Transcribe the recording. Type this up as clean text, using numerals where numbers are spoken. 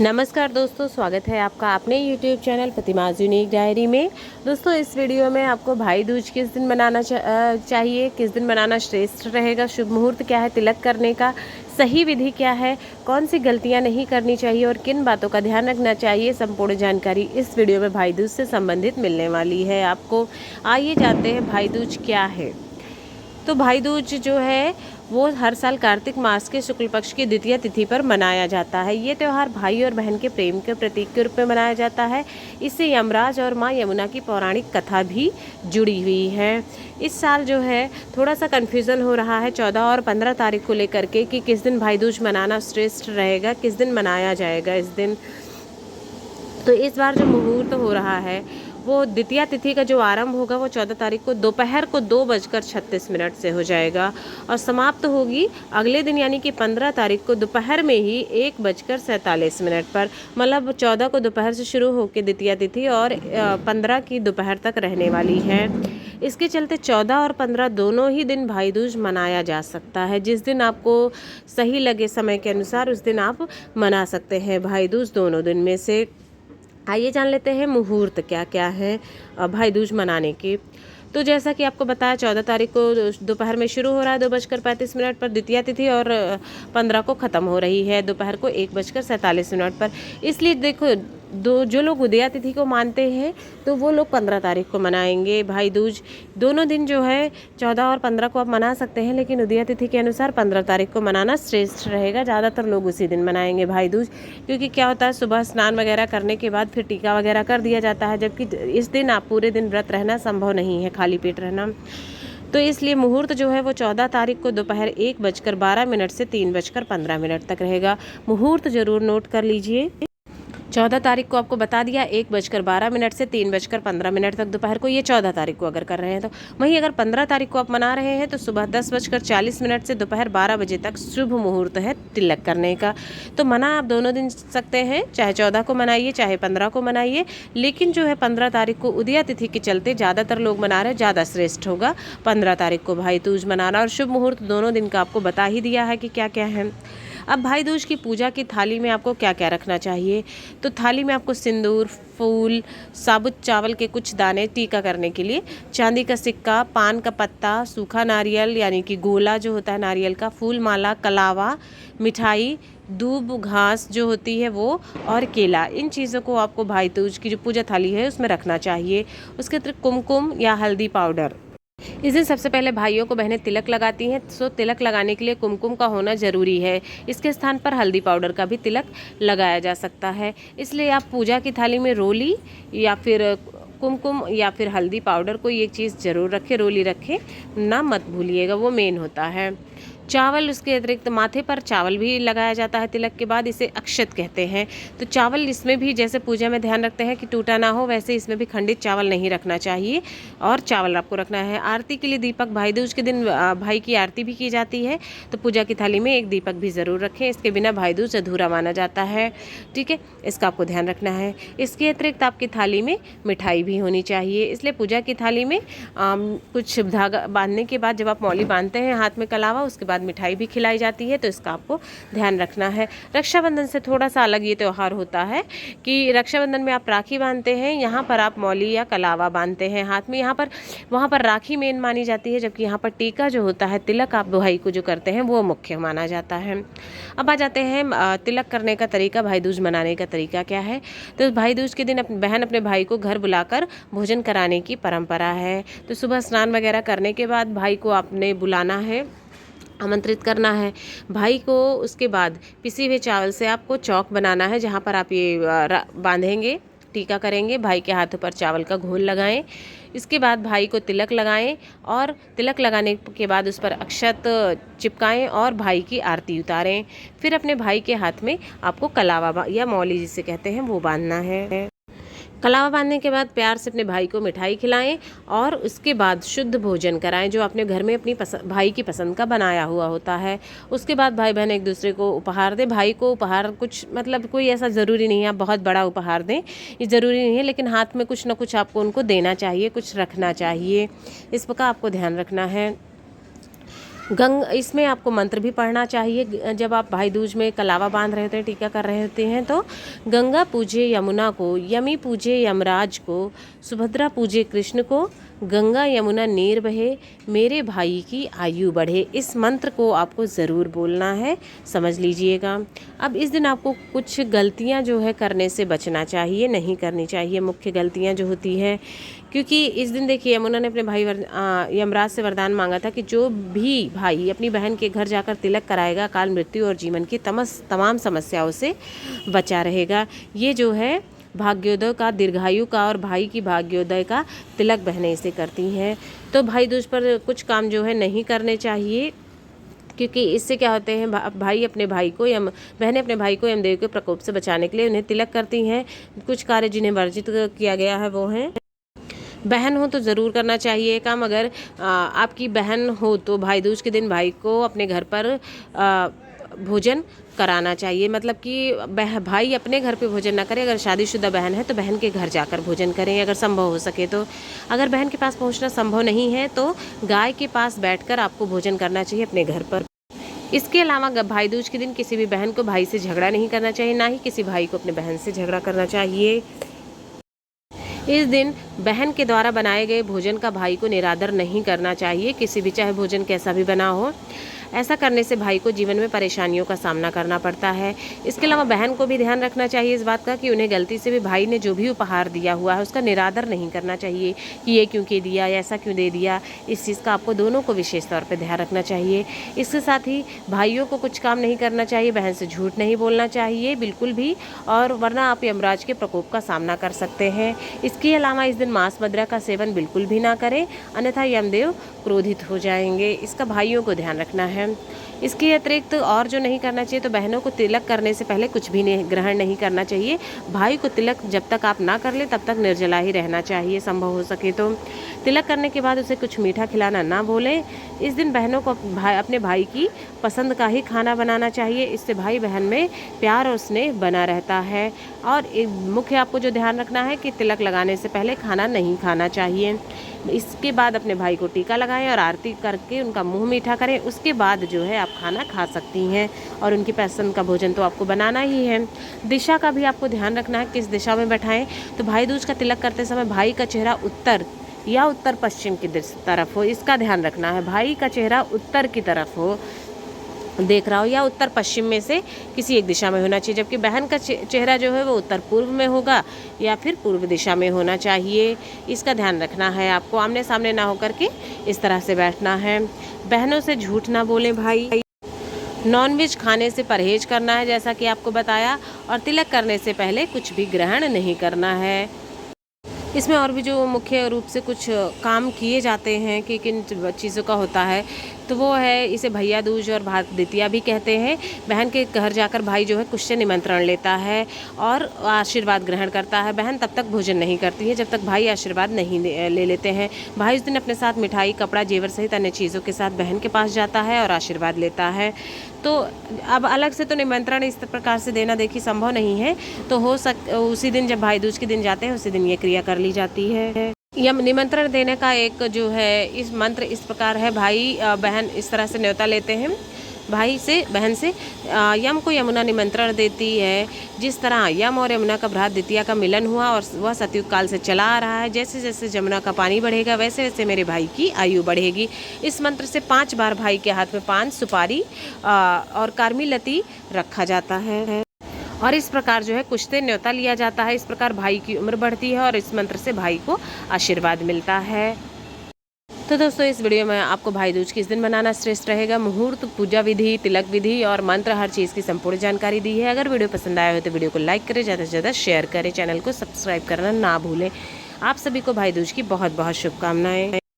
नमस्कार दोस्तों, स्वागत है आपका अपने YouTube चैनल प्रतिमाज़ यूनिक डायरी में। दोस्तों, इस वीडियो में आपको भाई दूज किस दिन मनाना चाहिए, किस दिन मनाना श्रेष्ठ रहेगा, शुभ मुहूर्त क्या है, तिलक करने का सही विधि क्या है, कौन सी गलतियां नहीं करनी चाहिए और किन बातों का ध्यान रखना चाहिए, संपूर्ण जानकारी इस वीडियो में भाई दूज से संबंधित मिलने वाली है आपको। आइए जानते हैं भाई दूज क्या है। तो भाई दूज जो है वो हर साल कार्तिक मास के शुक्ल पक्ष की द्वितीय तिथि पर मनाया जाता है। ये त्यौहार भाई और बहन के प्रेम के प्रतीक के रूप में मनाया जाता है। इससे यमराज और माँ यमुना की पौराणिक कथा भी जुड़ी हुई है। इस साल जो है थोड़ा सा कन्फ्यूज़न हो रहा है 14 और 15 तारीख को लेकर के कि किस दिन भाई दूज मनाना श्रेष्ठ रहेगा, किस दिन मनाया जाएगा इस दिन। तो इस बार जो मुहूर्त हो रहा है वो द्वितीय तिथि का जो आरंभ होगा वो 14 तारीख को दोपहर को 2:36 से हो जाएगा और समाप्त होगी अगले दिन यानी कि 15 तारीख को दोपहर में ही 1:47 पर। मतलब 14 को दोपहर से शुरू होकर द्वितीय तिथि और 15 की दोपहर तक रहने वाली है। इसके चलते 14 और 15 दोनों ही दिन भाई दूज मनाया जा सकता है। जिस दिन आपको सही लगे समय के अनुसार उस दिन आप मना सकते हैं भाई दूज दोनों दिन में से। आइए जान लेते हैं मुहूर्त क्या क्या है भाई दूज मनाने के। तो जैसा कि आपको बताया 14 तारीख को दोपहर में शुरू हो रहा है 2:35 पर द्वितीय तिथि और 15 को ख़त्म हो रही है दोपहर को 1:47 पर। इसलिए देखो जो लोग उदया तिथि को मानते हैं तो वो लोग 15 तारीख को मनाएंगे भाई दूज। दोनों दिन जो है 14 और 15 को आप मना सकते हैं, लेकिन उदया तिथि के अनुसार 15 तारीख को मनाना श्रेष्ठ रहेगा। ज़्यादातर लोग उसी दिन मनाएंगे भाई दूज, क्योंकि क्या होता है सुबह स्नान वगैरह करने के बाद फिर टीका वगैरह कर दिया जाता है, जबकि इस दिन आप पूरे दिन व्रत रहना संभव नहीं है, खाली पेट रहना। तो इसलिए मुहूर्त जो है वो 14 तारीख को दोपहर 1:12 से 3:15 तक रहेगा। मुहूर्त ज़रूर नोट कर लीजिए। 14 तारीख को आपको बता दिया 1:12 से 3:15 तक दोपहर को, ये 14 तारीख को अगर कर रहे हैं तो। वहीं अगर 15 तारीख को आप मना रहे हैं तो सुबह 10:40 से दोपहर 12 बजे तक शुभ मुहूर्त है तिलक करने का। तो मना आप दोनों दिन सकते हैं, चाहे 14 को मनाइए चाहे 15 को मनाइए, लेकिन जो है 15 तारीख को उदया तिथि के चलते ज़्यादातर लोग मना रहे हैं, ज़्यादा श्रेष्ठ होगा 15 तारीख को भाई दूज मनाना। और शुभ मुहूर्त दोनों दिन का आपको बता ही दिया है कि क्या क्या है। अब भाई दूज की पूजा की थाली में आपको क्या क्या रखना चाहिए। तो थाली में आपको सिंदूर, फूल, साबुत चावल के कुछ दाने टीका करने के लिए, चांदी का सिक्का, पान का पत्ता, सूखा नारियल यानी कि गोला जो होता है नारियल का, फूल माला, कलावा, मिठाई, दूब घास जो होती है वो, और केला, इन चीज़ों को आपको भाई दूज की जो पूजा थाली है उसमें रखना चाहिए। उसके अतिरिक्त कुमकुम या हल्दी पाउडर। इस दिन सबसे पहले भाइयों को बहनें तिलक लगाती हैं, तो तिलक लगाने के लिए कुमकुम का होना ज़रूरी है। इसके स्थान पर हल्दी पाउडर का भी तिलक लगाया जा सकता है। इसलिए आप पूजा की थाली में रोली या फिर कुमकुम या फिर हल्दी पाउडर कोई एक चीज़ ज़रूर रखें, रोली रखें ना, मत भूलिएगा, वो मेन होता है। चावल, उसके अतिरिक्त माथे पर चावल भी लगाया जाता है तिलक के बाद, इसे अक्षत कहते हैं। तो चावल इसमें भी जैसे पूजा में ध्यान रखते हैं कि टूटा ना हो, वैसे इसमें भी खंडित चावल नहीं रखना चाहिए और चावल आपको रखना है। आरती के लिए दीपक, भाई दूज के दिन भाई की आरती भी की जाती है, तो पूजा की थाली में एक दीपक भी ज़रूर रखें, इसके बिना भाई दूज अधूरा माना जाता है। ठीक है, इसका आपको ध्यान रखना है। इसके अतिरिक्त आपकी थाली में मिठाई भी होनी चाहिए, इसलिए पूजा की थाली में कुछ धागा बांधने के बाद जब आप मौली बांधते हैं हाथ में कलावा, उसके बाद मिठाई भी खिलाई जाती है, तो इसका आपको ध्यान रखना है। रक्षाबंधन से थोड़ा सा अलग ये त्यौहार होता है कि रक्षाबंधन में आप राखी बांधते हैं, यहाँ पर आप मौली या कलावा बांधते हैं हाथ में। यहाँ पर वहाँ पर राखी मेन मानी जाती है, जबकि यहाँ पर टीका जो होता है, तिलक आप भाई को जो करते हैं वो मुख्य माना जाता है। अब आ जाते हैं तिलक करने का तरीका, भाई दूज मनाने का तरीका क्या है। तो भाई दूज के दिन बहन अपने भाई को घर बुलाकर भोजन कराने की परंपरा है। तो सुबह स्नान वगैरह करने के बाद भाई को आपने बुलाना है, आमंत्रित करना है भाई को। उसके बाद पिसे हुए चावल से आपको चौक बनाना है, जहाँ पर आप ये बांधेंगे, टीका करेंगे, भाई के हाथों पर चावल का घोल लगाएं। इसके बाद भाई को तिलक लगाएं और तिलक लगाने के बाद उस पर अक्षत चिपकाएं और भाई की आरती उतारें। फिर अपने भाई के हाथ में आपको कलावा या मौली जिसे कहते हैं वो बांधना है। कलावा बांधने के बाद प्यार से अपने भाई को मिठाई खिलाएं और उसके बाद शुद्ध भोजन कराएं जो अपने घर में अपनी भाई की पसंद का बनाया हुआ होता है। उसके बाद भाई बहन एक दूसरे को उपहार दें। भाई को उपहार कुछ मतलब कोई ऐसा ज़रूरी नहीं है आप बहुत बड़ा उपहार दें, ये ज़रूरी नहीं है, लेकिन हाथ में कुछ ना कुछ आपको उनको देना चाहिए, कुछ रखना चाहिए, इस का आपको ध्यान रखना है। इसमें आपको मंत्र भी पढ़ना चाहिए। जब आप भाई दूज में कलावा बांध रहे होते हैं, टीका कर रहे होते हैं, तो गंगा पूजे यमुना को, यमी पूजे यमराज को, सुभद्रा पूजे कृष्ण को, गंगा यमुना नीर बहे, मेरे भाई की आयु बढ़े। इस मंत्र को आपको ज़रूर बोलना है, समझ लीजिएगा। अब इस दिन आपको कुछ गलतियां जो है करने से बचना चाहिए, नहीं करनी चाहिए। मुख्य गलतियां जो होती हैं, क्योंकि इस दिन देखिए यमुना ने अपने भाई यमराज से वरदान मांगा था कि जो भी भाई अपनी बहन के घर जाकर तिलक कराएगा, अकाल मृत्यु और जीवन की तमाम समस्याओं से बचा रहेगा। ये जो है भाग्योदय का, दीर्घायु का और भाई की भाग्योदय का तिलक बहनें इसे करती हैं। तो भाई दूज पर कुछ काम जो है नहीं करने चाहिए, क्योंकि इससे क्या होते हैं, भाई अपने भाई को बहनें अपने भाई को यमदेव के प्रकोप से बचाने के लिए उन्हें तिलक करती हैं। कुछ कार्य जिन्हें वर्जित किया गया है वो हैं, बहन हो तो ज़रूर करना चाहिए काम। अगर आपकी बहन हो तो भाई दूज के दिन भाई को अपने घर पर भोजन कराना चाहिए। मतलब कि भाई अपने घर पे भोजन ना करे। अगर शादीशुदा बहन है तो बहन के घर जाकर भोजन करें अगर संभव हो सके तो। अगर बहन के पास पहुंचना संभव नहीं है तो गाय के पास बैठकर आपको भोजन करना चाहिए अपने घर पर। इसके अलावा भाई दूज के दिन किसी भी बहन को भाई से झगड़ा नहीं करना चाहिए, ना ही किसी भाई को अपने बहन से झगड़ा करना चाहिए। इस दिन बहन के द्वारा बनाए गए भोजन का भाई को निरादर नहीं करना चाहिए, किसी भी, चाहे भोजन कैसा भी बना हो। ऐसा करने से भाई को जीवन में परेशानियों का सामना करना पड़ता है। इसके अलावा बहन को भी ध्यान रखना चाहिए इस बात का कि उन्हें गलती से भी भाई ने जो भी उपहार दिया हुआ है उसका निरादर नहीं करना चाहिए कि ये क्यों के दिया या ऐसा क्यों दे दिया। इस चीज़ का आपको दोनों को विशेष तौर पर ध्यान रखना चाहिए। इसके साथ ही भाइयों को कुछ काम नहीं करना चाहिए, बहन से झूठ नहीं बोलना चाहिए बिल्कुल भी, और वरना आप यमराज के प्रकोप का सामना कर सकते हैं। इसके अलावा इस दिन मांस मदिरा का सेवन बिल्कुल भी ना करें, अन्यथा यमदेव क्रोधित हो जाएंगे। इसका भाइयों को ध्यान रखना है। इसके अतिरिक्त और जो नहीं करना चाहिए, तो बहनों को तिलक करने से पहले कुछ भी ग्रहण नहीं करना चाहिए। भाई को तिलक जब तक आप ना कर ले तब तक निर्जला ही रहना चाहिए संभव हो सके तो। तिलक करने के बाद उसे कुछ मीठा खिलाना ना भूलें। इस दिन बहनों को अपने भाई की पसंद का ही खाना बनाना चाहिए, इससे भाई बहन में प्यार और स्नेह बना रहता है। और मुख्य आपको जो ध्यान रखना है कि तिलक लगाने से पहले खाना नहीं खाना चाहिए। इसके बाद अपने भाई को टीका लगाएं और आरती करके उनका मुंह मीठा करें। उसके बाद जो है आप खाना खा सकती हैं, और उनकी पसंद का भोजन तो आपको बनाना ही है। दिशा का भी आपको ध्यान रखना है, किस दिशा में बैठाएं। तो भाई दूज का तिलक करते समय भाई का चेहरा उत्तर या उत्तर पश्चिम की तरफ हो, इसका ध्यान रखना है। भाई का चेहरा उत्तर की तरफ हो देख रहा हो, या उत्तर पश्चिम में से किसी एक दिशा में होना चाहिए, जबकि बहन का चेहरा जो है वो उत्तर पूर्व में होगा या फिर पूर्व दिशा में होना चाहिए। इसका ध्यान रखना है आपको। आमने सामने ना होकर के इस तरह से बैठना है। बहनों से झूठ ना बोलें भाई। नॉनवेज खाने से परहेज करना है जैसा कि आपको बताया, और तिलक करने से पहले कुछ भी ग्रहण नहीं करना है। इसमें और भी जो मुख्य रूप से कुछ काम किए जाते हैं कि किन चीज़ों का होता है, तो वो है, इसे भैया दूज और भात द्वितीया भी कहते हैं। बहन के घर जाकर भाई जो है कुछ निमंत्रण लेता है और आशीर्वाद ग्रहण करता है। बहन तब तक भोजन नहीं करती है जब तक भाई आशीर्वाद नहीं ले लेते हैं। भाई उस दिन अपने साथ मिठाई, कपड़ा, जेवर सहित अन्य चीज़ों के साथ बहन के पास जाता है और आशीर्वाद लेता है। तो अब अलग से तो निमंत्रण इस प्रकार से देना देखिए संभव नहीं है, तो उसी दिन जब भाई दूज के दिन जाते हैं उसी दिन ये क्रिया कर ली जाती है। यम निमंत्रण देने का एक जो है इस मंत्र इस प्रकार है। भाई बहन इस तरह से न्योता लेते हैं भाई से, बहन से। यम को यमुना निमंत्रण देती है। जिस तरह यम और यमुना का भ्रात द्वितीया का मिलन हुआ और वह सतयुग काल से चला आ रहा है, जैसे जैसे यमुना का पानी बढ़ेगा वैसे वैसे मेरे भाई की आयु बढ़ेगी। इस मंत्र से 5 बार भाई के हाथ में पान, सुपारी और कारमी लती रखा जाता है, और इस प्रकार जो है कुश्ते न्योता लिया जाता है। इस प्रकार भाई की उम्र बढ़ती है और इस मंत्र से भाई को आशीर्वाद मिलता है। तो दोस्तों, इस वीडियो में आपको भाई दूज किस दिन मनाना श्रेष्ठ रहेगा, मुहूर्त, पूजा विधि, तिलक विधि और मंत्र, हर चीज़ की संपूर्ण जानकारी दी है। अगर वीडियो पसंद आया हो तो वीडियो को लाइक करें, ज़्यादा से ज़्यादा शेयर करें, चैनल को सब्सक्राइब करना ना भूलें। आप सभी को भाई दूज की बहुत बहुत शुभकामनाएं।